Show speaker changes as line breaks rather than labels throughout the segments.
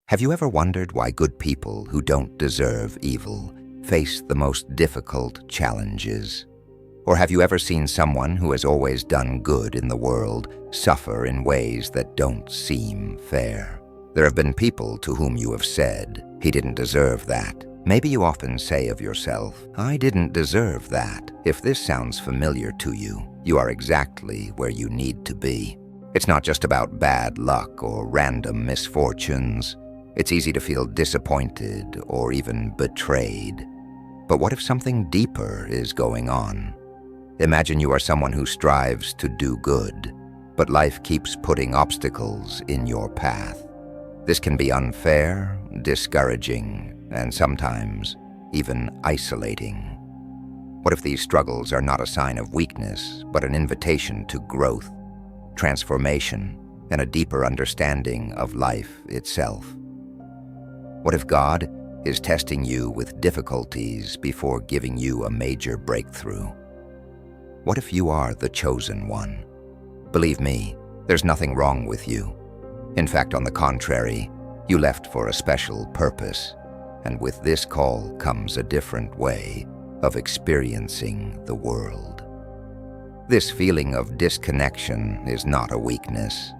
Have you ever wondered why good people who don't deserve evil face the most difficult challenges? Or have you ever seen someone who has always done good in the world suffer in ways that don't seem fair? There have been people to whom you have said, "He didn't deserve that." Maybe you often say of yourself, "I didn't deserve that." If this sounds familiar to you, you are exactly where you need to be. It's not just about bad luck or random misfortunes. It's easy to feel disappointed or even betrayed. But what if something deeper is going on? Imagine you are someone who strives to do good, but life keeps putting obstacles in your path. This can be unfair, discouraging, and sometimes even isolating. What if these struggles are not a sign of weakness, but an invitation to growth, transformation, and a deeper understanding of life itself? What if God is testing you with difficulties before giving you a major breakthrough? What if you are the chosen one? Believe me, there's nothing wrong with you. In fact, on the contrary, you left for a special purpose, and with this call comes a different way of experiencing the world. This feeling of disconnection is not a weakness.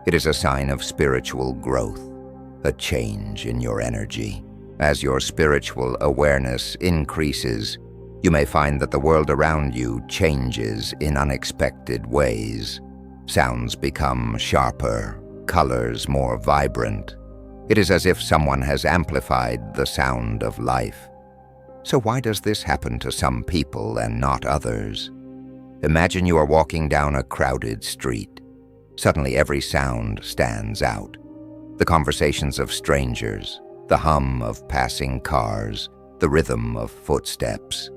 It is a sign of spiritual growth, a change in your energy. As your spiritual awareness increases, you may find that the world around you changes in unexpected ways. Sounds become sharper, colors more vibrant. It is as if someone has amplified the sound of life. So why does this happen to some people and not others? Imagine you are walking down a crowded street. Suddenly every sound stands out. The conversations of strangers, the hum of passing cars, the rhythm of footsteps.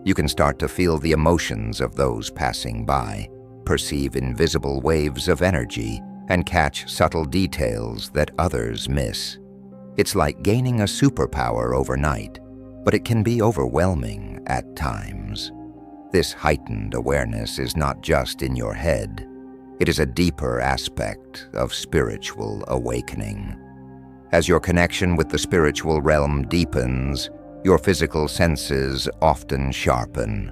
You can start to feel the emotions of those passing by, perceive invisible waves of energy, and catch subtle details that others miss. It's like gaining a superpower overnight, but it can be overwhelming at times. This heightened awareness is not just in your head. It is a deeper aspect of spiritual awakening. As your connection with the spiritual realm deepens, your physical senses often sharpen.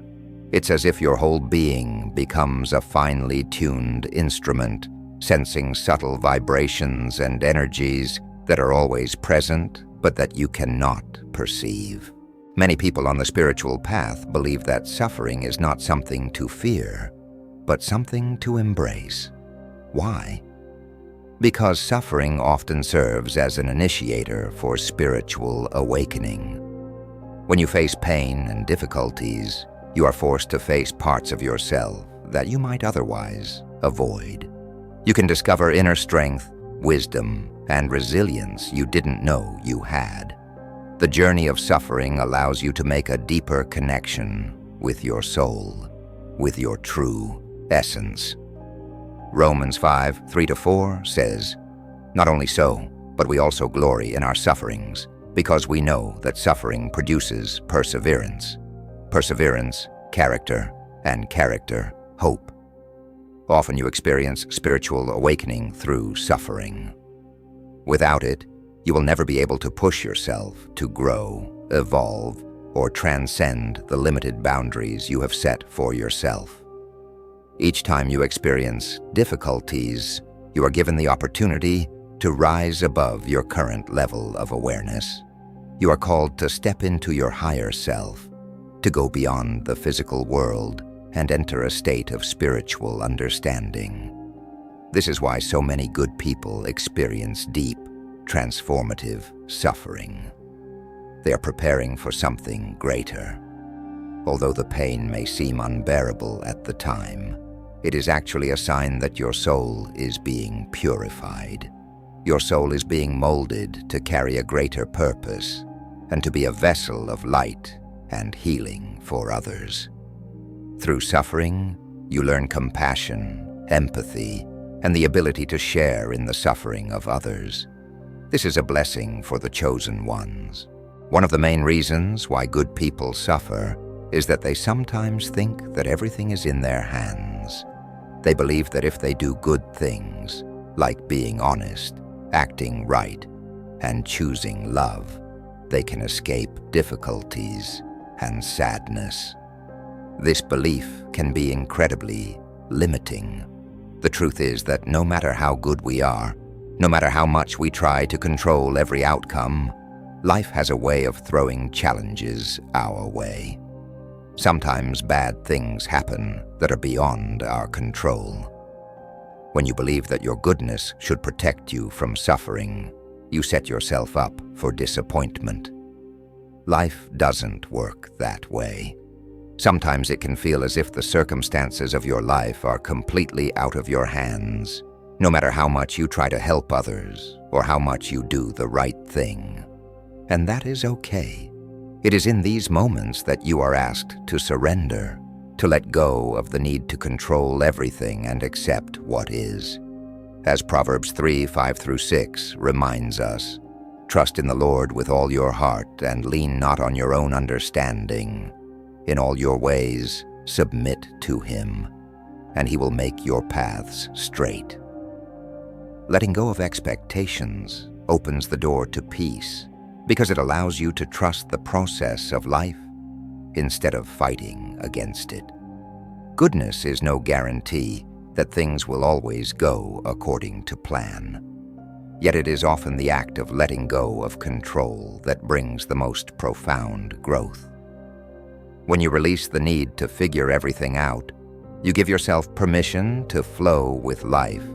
It's as if your whole being becomes a finely tuned instrument, sensing subtle vibrations and energies that are always present, but that you cannot perceive. Many people on the spiritual path believe that suffering is not something to fear, but something to embrace. Why? Because suffering often serves as an initiator for spiritual awakening. When you face pain and difficulties, you are forced to face parts of yourself that you might otherwise avoid. You can discover inner strength, wisdom, and resilience you didn't know you had. The journey of suffering allows you to make a deeper connection with your soul, with your true essence. Romans 5:3-4 says, "Not only so, but we also glory in our sufferings, because we know that suffering produces perseverance. Perseverance, character, and character, hope." Often you experience spiritual awakening through suffering. Without it, you will never be able to push yourself to grow, evolve, or transcend the limited boundaries you have set for yourself. Each time you experience difficulties, you are given the opportunity to rise above your current level of awareness. You are called to step into your higher self, to go beyond the physical world and enter a state of spiritual understanding. This is why so many good people experience deep, transformative suffering. They are preparing for something greater. Although the pain may seem unbearable at the time, it is actually a sign that your soul is being purified. Your soul is being molded to carry a greater purpose and to be a vessel of light and healing for others. Through suffering, you learn compassion, empathy, and the ability to share in the suffering of others. This is a blessing for the chosen ones. One of the main reasons why good people suffer is that they sometimes think that everything is in their hands. They believe that if they do good things, like being honest, acting right, and choosing love, they can escape difficulties and sadness. This belief can be incredibly limiting. The truth is that no matter how good we are, no matter how much we try to control every outcome, life has a way of throwing challenges our way. Sometimes bad things happen that are beyond our control. When you believe that your goodness should protect you from suffering, you set yourself up for disappointment. Life doesn't work that way. Sometimes it can feel as if the circumstances of your life are completely out of your hands, no matter how much you try to help others or how much you do the right thing. And that is okay. It is in these moments that you are asked to surrender, to let go of the need to control everything and accept what is. As Proverbs 3:5-6 reminds us, "Trust in the Lord with all your heart and lean not on your own understanding. In all your ways submit to Him, and He will make your paths straight." Letting go of expectations opens the door to peace because it allows you to trust the process of life instead of fighting against it. Goodness is no guarantee that things will always go according to plan. Yet it is often the act of letting go of control that brings the most profound growth. When you release the need to figure everything out, you give yourself permission to flow with life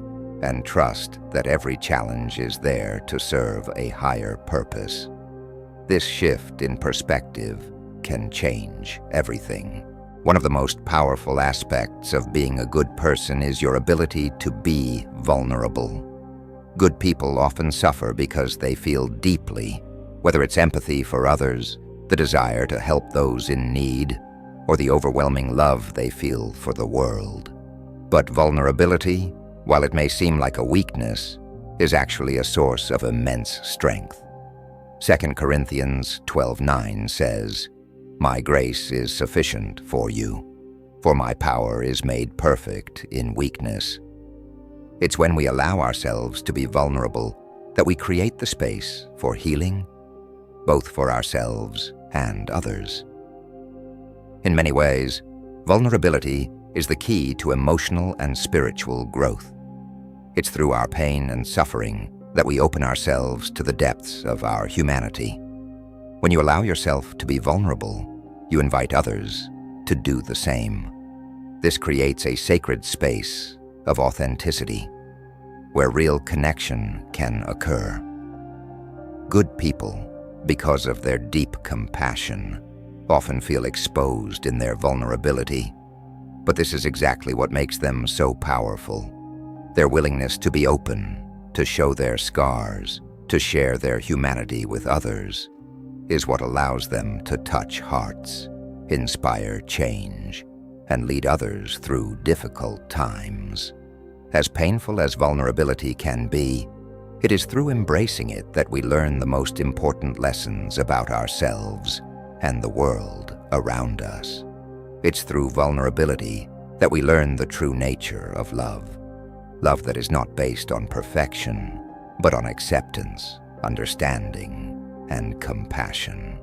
and trust that every challenge is there to serve a higher purpose. This shift in perspective can change everything. One of the most powerful aspects of being a good person is your ability to be vulnerable. Good people often suffer because they feel deeply, whether it's empathy for others, the desire to help those in need, or the overwhelming love they feel for the world. But vulnerability, while it may seem like a weakness, is actually a source of immense strength. 2 Corinthians 12:9 says, "My grace is sufficient for you, for my power is made perfect in weakness." It's when we allow ourselves to be vulnerable that we create the space for healing, both for ourselves and others. In many ways, vulnerability is the key to emotional and spiritual growth. It's through our pain and suffering that we open ourselves to the depths of our humanity. When you allow yourself to be vulnerable, you invite others to do the same. This creates a sacred space of authenticity, where real connection can occur. Good people, because of their deep compassion, often feel exposed in their vulnerability, but this is exactly what makes them so powerful. Their willingness to be open, to show their scars, to share their humanity with others, is what allows them to touch hearts, inspire change, and lead others through difficult times. As painful as vulnerability can be, it is through embracing it that we learn the most important lessons about ourselves and the world around us. It's through vulnerability that we learn the true nature of love. Love that is not based on perfection, but on acceptance, understanding, and compassion.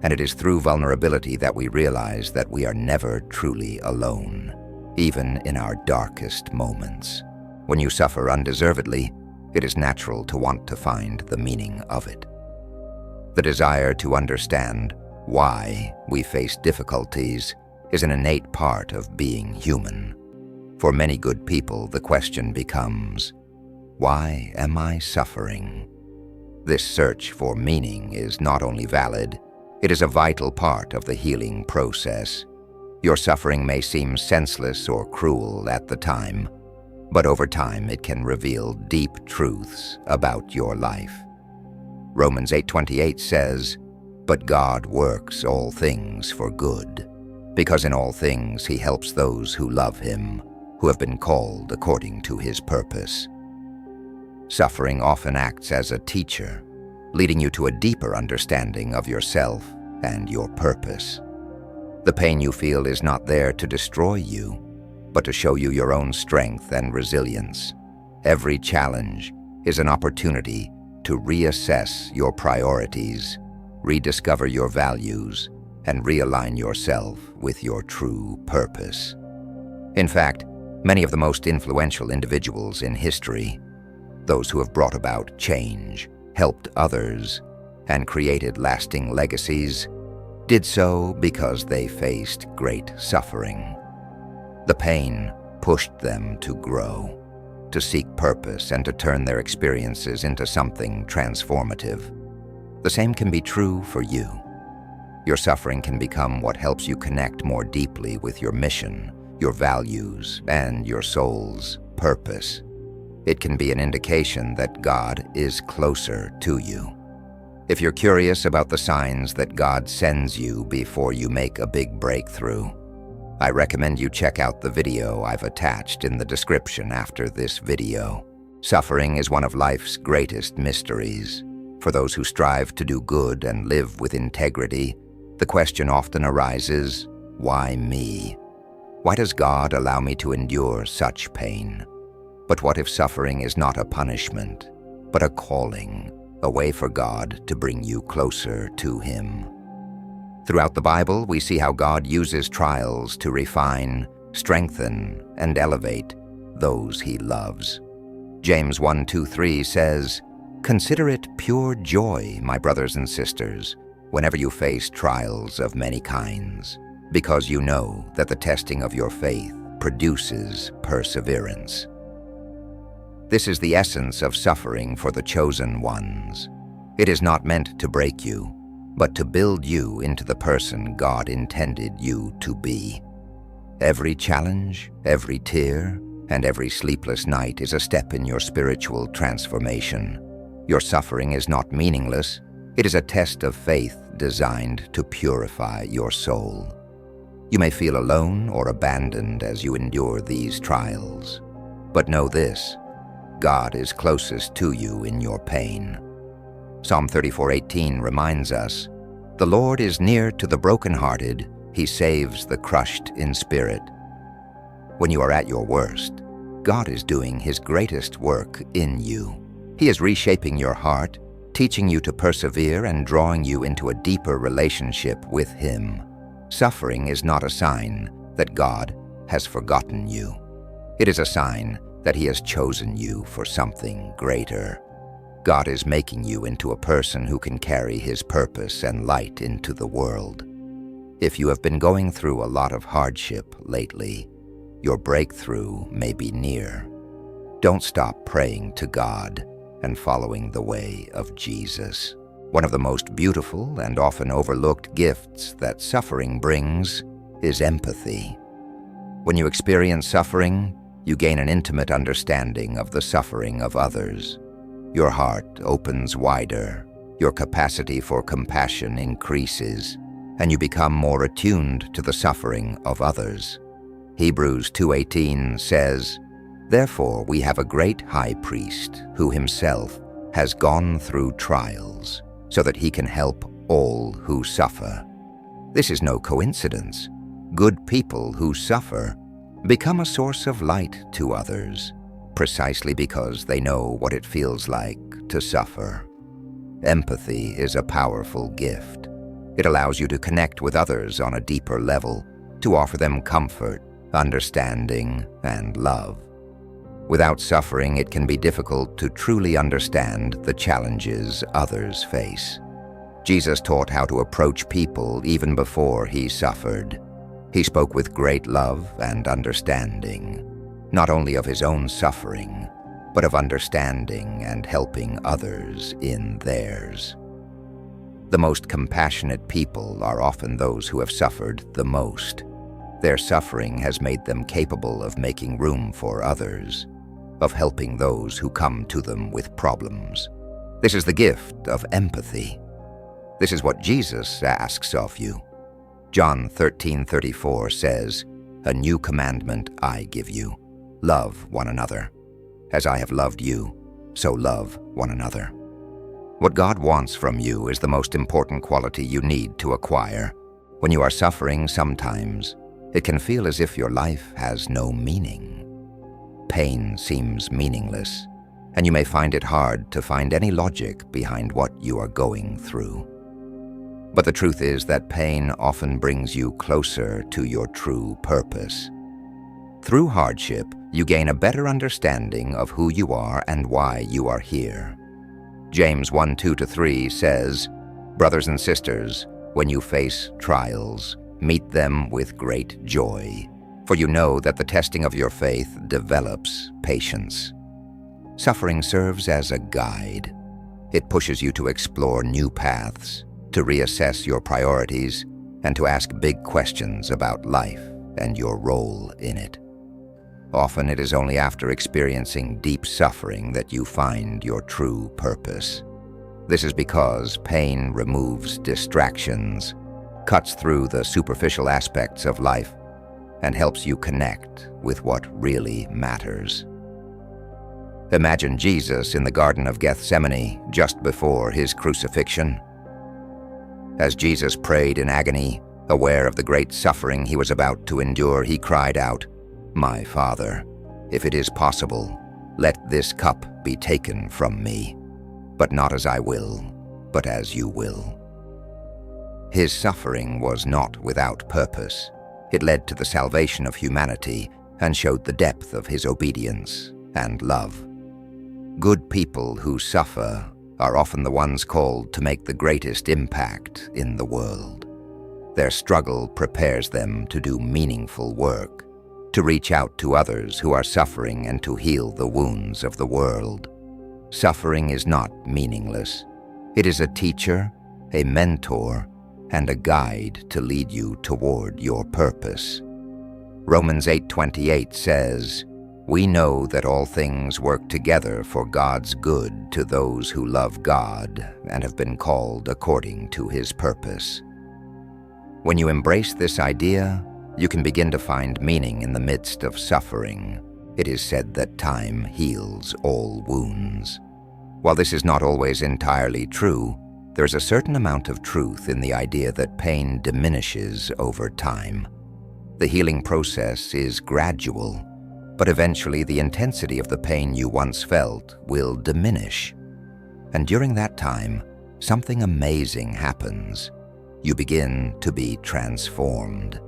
And it is through vulnerability that we realize that we are never truly alone, even in our darkest moments. When you suffer undeservedly, it is natural to want to find the meaning of it. The desire to understand why we face difficulties is an innate part of being human. For many good people, the question becomes, why am I suffering? This search for meaning is not only valid, it is a vital part of the healing process. Your suffering may seem senseless or cruel at the time, but over time it can reveal deep truths about your life. Romans 8:28 says, "But God works all things for good, because in all things He helps those who love Him, who have been called according to His purpose." Suffering often acts as a teacher, leading you to a deeper understanding of yourself and your purpose. The pain you feel is not there to destroy you, but to show you your own strength and resilience. Every challenge is an opportunity to reassess your priorities, rediscover your values, and realign yourself with your true purpose. In fact, many of the most influential individuals in history, those who have brought about change, helped others, and created lasting legacies, did so because they faced great suffering. The pain pushed them to grow, to seek purpose, and to turn their experiences into something transformative. The same can be true for you. Your suffering can become what helps you connect more deeply with your mission, your values, and your soul's purpose. It can be an indication that God is closer to you. If you're curious about the signs that God sends you before you make a big breakthrough, I recommend you check out the video I've attached in the description after this video. Suffering is one of life's greatest mysteries. For those who strive to do good and live with integrity, the question often arises, why me? Why does God allow me to endure such pain? But what if suffering is not a punishment, but a calling, a way for God to bring you closer to Him? Throughout the Bible, we see how God uses trials to refine, strengthen, and elevate those He loves. James 1:2-3 says, "Consider it pure joy, my brothers and sisters, whenever you face trials of many kinds, because you know that the testing of your faith produces perseverance." This is the essence of suffering for the chosen ones. It is not meant to break you, but to build you into the person God intended you to be. Every challenge, every tear, and every sleepless night is a step in your spiritual transformation. Your suffering is not meaningless. It is a test of faith designed to purify your soul. You may feel alone or abandoned as you endure these trials, but know this: God is closest to you in your pain. Psalm 34:18 reminds us, "The Lord is near to the brokenhearted, He saves the crushed in spirit." When you are at your worst, God is doing His greatest work in you. He is reshaping your heart, teaching you to persevere, and drawing you into a deeper relationship with Him. Suffering is not a sign that God has forgotten you. It is a sign that He has chosen you for something greater. God is making you into a person who can carry His purpose and light into the world. If you have been going through a lot of hardship lately, your breakthrough may be near. Don't stop praying to God and following the way of Jesus. One of the most beautiful and often overlooked gifts that suffering brings is empathy. When you experience suffering, you gain an intimate understanding of the suffering of others. Your heart opens wider, your capacity for compassion increases, and you become more attuned to the suffering of others. Hebrews 2:18 says, "Therefore we have a great high priest who himself has gone through trials, so that he can help all who suffer." This is no coincidence. Good people who suffer become a source of light to others, precisely because they know what it feels like to suffer. Empathy is a powerful gift. It allows you to connect with others on a deeper level, to offer them comfort, understanding, and love. Without suffering, it can be difficult to truly understand the challenges others face. Jesus taught how to approach people even before He suffered. He spoke with great love and understanding, not only of His own suffering, but of understanding and helping others in theirs. The most compassionate people are often those who have suffered the most. Their suffering has made them capable of making room for others, of helping those who come to them with problems. This is the gift of empathy. This is what Jesus asks of you. John 13:34 says, "A new commandment I give you, love one another. As I have loved you, so love one another." What God wants from you is the most important quality you need to acquire. When you are suffering, sometimes it can feel as if your life has no meaning. Pain seems meaningless, and you may find it hard to find any logic behind what you are going through. But the truth is that pain often brings you closer to your true purpose. Through hardship, you gain a better understanding of who you are and why you are here. James 1:2-3 says, "Brothers and sisters, when you face trials, meet them with great joy, for you know that the testing of your faith develops patience." Suffering serves as a guide. It pushes you to explore new paths, to reassess your priorities, and to ask big questions about life and your role in it. Often it is only after experiencing deep suffering that you find your true purpose. This is because pain removes distractions, cuts through the superficial aspects of life, and helps you connect with what really matters. Imagine Jesus in the Garden of Gethsemane just before his crucifixion. As Jesus prayed in agony, aware of the great suffering he was about to endure, he cried out, "My Father, if it is possible, let this cup be taken from me, but not as I will, but as you will." His suffering was not without purpose. It led to the salvation of humanity and showed the depth of his obedience and love. Good people who suffer are often the ones called to make the greatest impact in the world. Their struggle prepares them to do meaningful work, to reach out to others who are suffering and to heal the wounds of the world. Suffering is not meaningless. It is a teacher, a mentor, and a guide to lead you toward your purpose. Romans 8:28 says, "We know that all things work together for God's good to those who love God and have been called according to his purpose." When you embrace this idea, you can begin to find meaning in the midst of suffering. It is said that time heals all wounds. While this is not always entirely true, there is a certain amount of truth in the idea that pain diminishes over time. The healing process is gradual, but eventually the intensity of the pain you once felt will diminish. And during that time, something amazing happens. You begin to be transformed.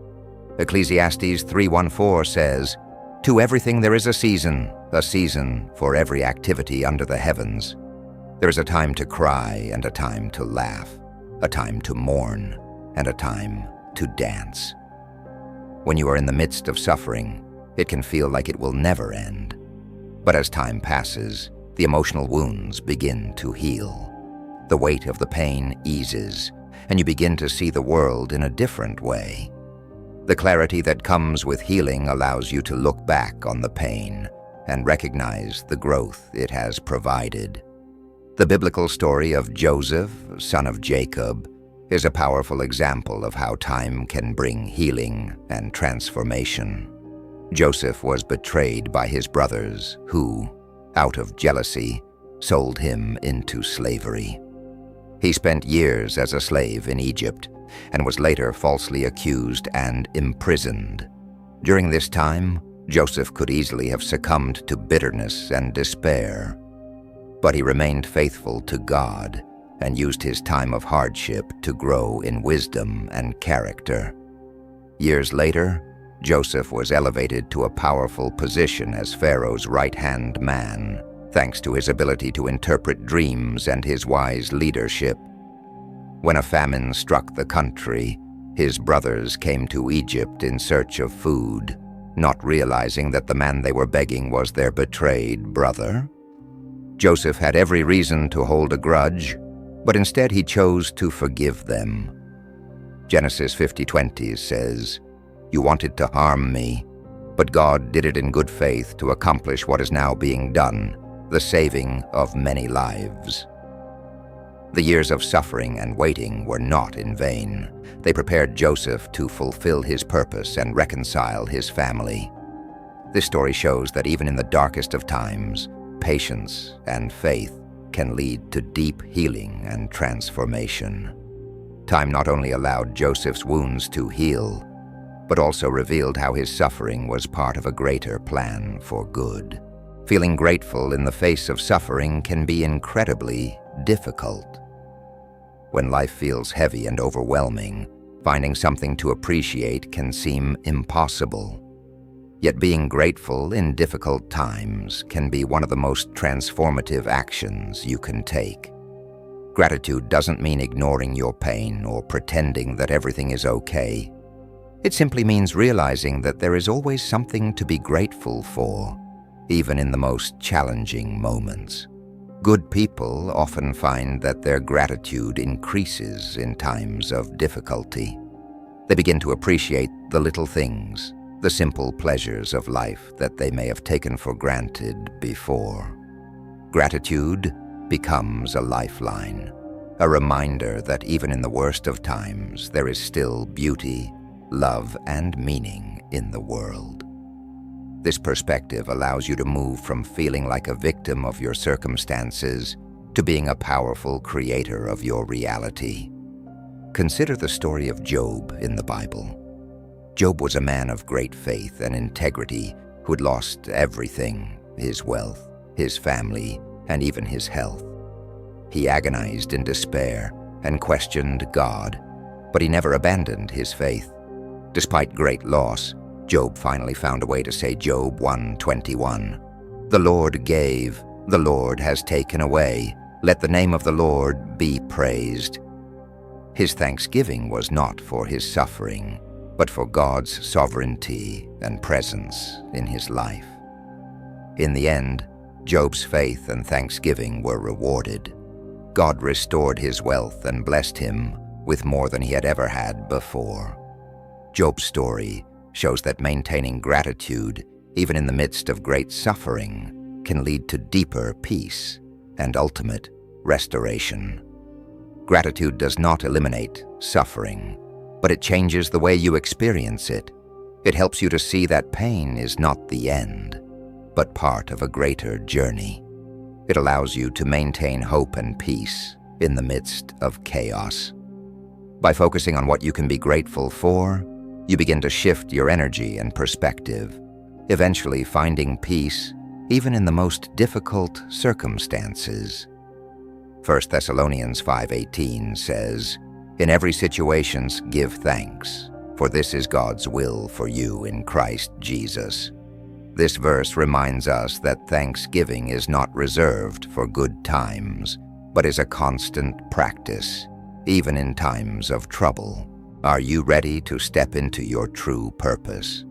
Ecclesiastes 3:1-4 says, "To everything there is a season for every activity under the heavens. There is a time to cry and a time to laugh, a time to mourn and a time to dance." When you are in the midst of suffering, it can feel like it will never end. But as time passes, the emotional wounds begin to heal. The weight of the pain eases, and you begin to see the world in a different way. The clarity that comes with healing allows you to look back on the pain and recognize the growth it has provided. The biblical story of Joseph, son of Jacob, is a powerful example of how time can bring healing and transformation. Joseph was betrayed by his brothers who, out of jealousy, sold him into slavery. He spent years as a slave in Egypt and was later falsely accused and imprisoned. During this time, Joseph could easily have succumbed to bitterness and despair, but he remained faithful to God and used his time of hardship to grow in wisdom and character. Years later, Joseph was elevated to a powerful position as Pharaoh's right-hand man, thanks to his ability to interpret dreams and his wise leadership. When a famine struck the country, his brothers came to Egypt in search of food, not realizing that the man they were begging was their betrayed brother. Joseph had every reason to hold a grudge, but instead he chose to forgive them. Genesis 50:20 says, "You wanted to harm me, but God did it in good faith to accomplish what is now being done, the saving of many lives." The years of suffering and waiting were not in vain. They prepared Joseph to fulfill his purpose and reconcile his family. This story shows that even in the darkest of times, patience and faith can lead to deep healing and transformation. Time not only allowed Joseph's wounds to heal, but also revealed how his suffering was part of a greater plan for good. Feeling grateful in the face of suffering can be incredibly difficult. When life feels heavy and overwhelming, finding something to appreciate can seem impossible. Yet being grateful in difficult times can be one of the most transformative actions you can take. Gratitude doesn't mean ignoring your pain or pretending that everything is okay. It simply means realizing that there is always something to be grateful for, even in the most challenging moments. Good people often find that their gratitude increases in times of difficulty. They begin to appreciate the little things, the simple pleasures of life that they may have taken for granted before. Gratitude becomes a lifeline, a reminder that even in the worst of times, there is still beauty, love, and meaning in the world. This perspective allows you to move from feeling like a victim of your circumstances to being a powerful creator of your reality. Consider the story of Job in the Bible. Job was a man of great faith and integrity who had lost everything: his wealth, his family, and even his health. He agonized in despair and questioned God, but he never abandoned his faith. Despite great loss, Job finally found a way to say Job 1:21. "The Lord gave, the Lord has taken away. Let the name of the Lord be praised." His thanksgiving was not for his suffering, but for God's sovereignty and presence in his life. In the end, Job's faith and thanksgiving were rewarded. God restored his wealth and blessed him with more than he had ever had before. Job's story shows that maintaining gratitude, even in the midst of great suffering, can lead to deeper peace and ultimate restoration. Gratitude does not eliminate suffering, but it changes the way you experience it. It helps you to see that pain is not the end, but part of a greater journey. It allows you to maintain hope and peace in the midst of chaos. By focusing on what you can be grateful for, you begin to shift your energy and perspective, eventually finding peace even in the most difficult circumstances. 1 Thessalonians 5:18 says, "In every situation give thanks, for this is God's will for you in Christ Jesus." This verse reminds us that thanksgiving is not reserved for good times, but is a constant practice, even in times of trouble. Are you ready to step into your true purpose?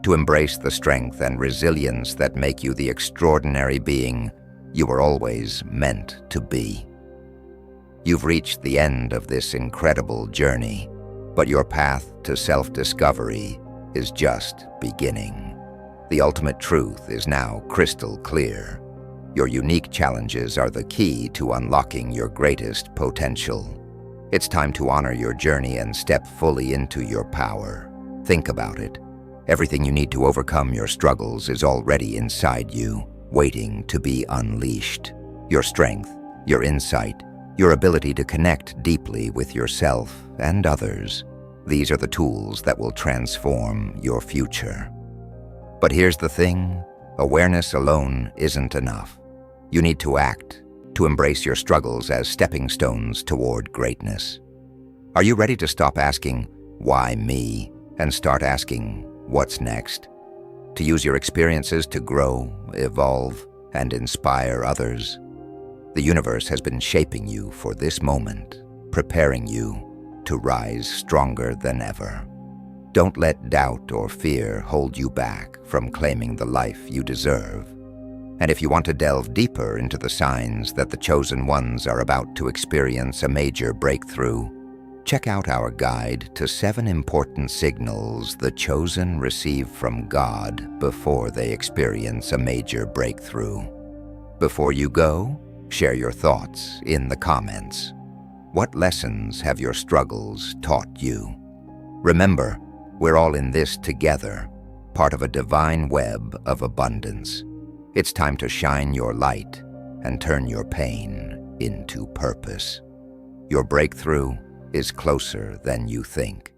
To embrace the strength and resilience that make you the extraordinary being you were always meant to be? You've reached the end of this incredible journey, but your path to self-discovery is just beginning. The ultimate truth is now crystal clear. Your unique challenges are the key to unlocking your greatest potential. It's time to honor your journey and step fully into your power. Think about it. Everything you need to overcome your struggles is already inside you, waiting to be unleashed. Your strength, your insight, your ability to connect deeply with yourself and others. These are the tools that will transform your future. But here's the thing, awareness alone isn't enough. You need to act, to embrace your struggles as stepping stones toward greatness. Are you ready to stop asking, "Why me?" and start asking, "What's next?" To use your experiences to grow, evolve, and inspire others? The universe has been shaping you for this moment, preparing you to rise stronger than ever. Don't let doubt or fear hold you back from claiming the life you deserve. And if you want to delve deeper into the signs that the chosen ones are about to experience a major breakthrough, check out our guide to 7 important signals the chosen receive from God before they experience a major breakthrough. Before you go, share your thoughts in the comments. What lessons have your struggles taught you? Remember, we're all in this together, part of a divine web of abundance. It's time to shine your light and turn your pain into purpose. Your breakthrough is closer than you think.